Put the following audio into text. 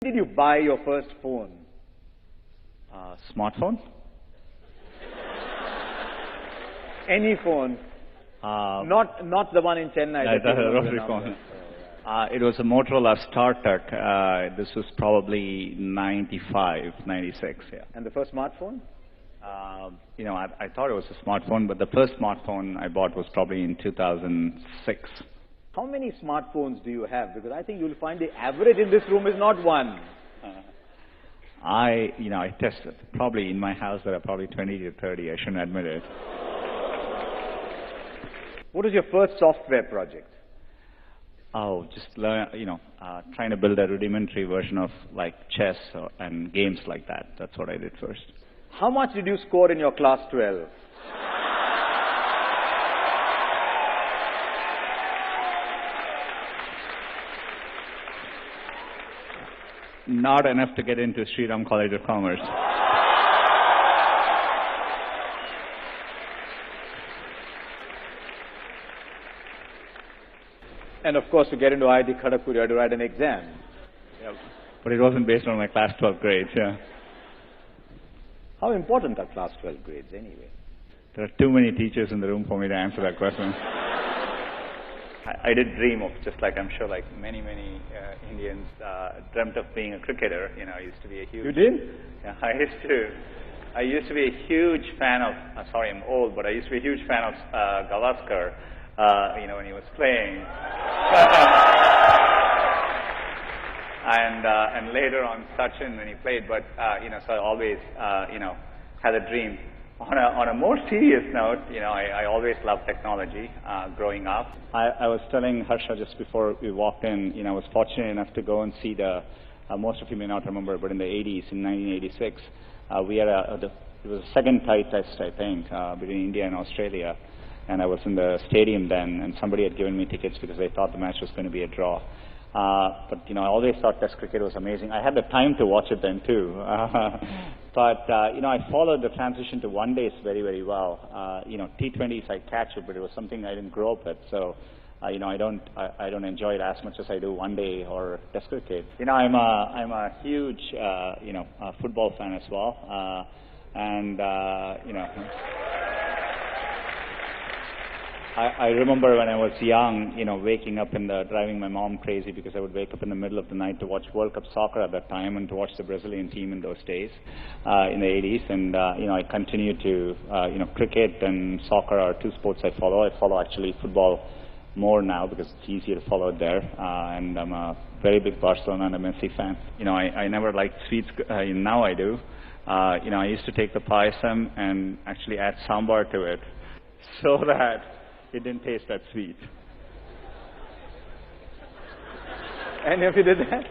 Did you buy your first phone? Smartphone? Any phone? Not the one in Chennai. No, the rotary phone. It was a Motorola StarTAC. This was probably 95, 96, yeah. And the first smartphone? I thought it was a smartphone, but the first smartphone I bought was probably in 2006. How many smartphones do you have? Because I think you'll find the average in this room is not one. I tested. Probably in my house there are probably 20 to 30. I shouldn't admit it. What was your first software project? Oh, just learn, trying to build a rudimentary version of like chess and games like that. That's what I did first. How much did you score in your class 12? Not enough to get into Sriram College of Commerce. And of course, to get into IIT Kharagpur, you had to write an exam. Yeah. But it wasn't based on my class 12 grades, yeah. How important are class 12 grades anyway? There are too many teachers in the room for me to answer that question. I did dream of, just like I'm sure like many Indians dreamt of being a cricketer. I used to be a huge... You did? Yeah, I used to be a huge fan of, sorry I'm old, but I used to be a huge fan of Gavaskar, when he was playing. And later on Sachin when he played, but, so I always, had a dream. On a more serious note, I always loved technology growing up. I was telling Harsha just before we walked in, I was fortunate enough to go and see most of you may not remember, but in the 80s, in 1986, we had it was a second tie test, I think, between India and Australia. And I was in the stadium then, and somebody had given me tickets because they thought the match was going to be a draw. But I always thought Test cricket was amazing. I had the time to watch it then too. But I followed the transition to one days very, very well. T20s I catch it, but it was something I didn't grow up with. So I don't enjoy it as much as I do one day or Test cricket. I'm a huge football fan as well. I remember when I was young, waking up driving my mom crazy because I would wake up in the middle of the night to watch World Cup soccer at that time and to watch the Brazilian team in those days, in the 80s. And, I continue to, cricket and soccer are two sports I follow. I follow actually football more now because it's easier to follow it there. And I'm a very big Barcelona and a Messi fan. I never liked sweets. Now I do. I used to take the payasam and actually add sambar to it so that it didn't taste that sweet. Any of you did that?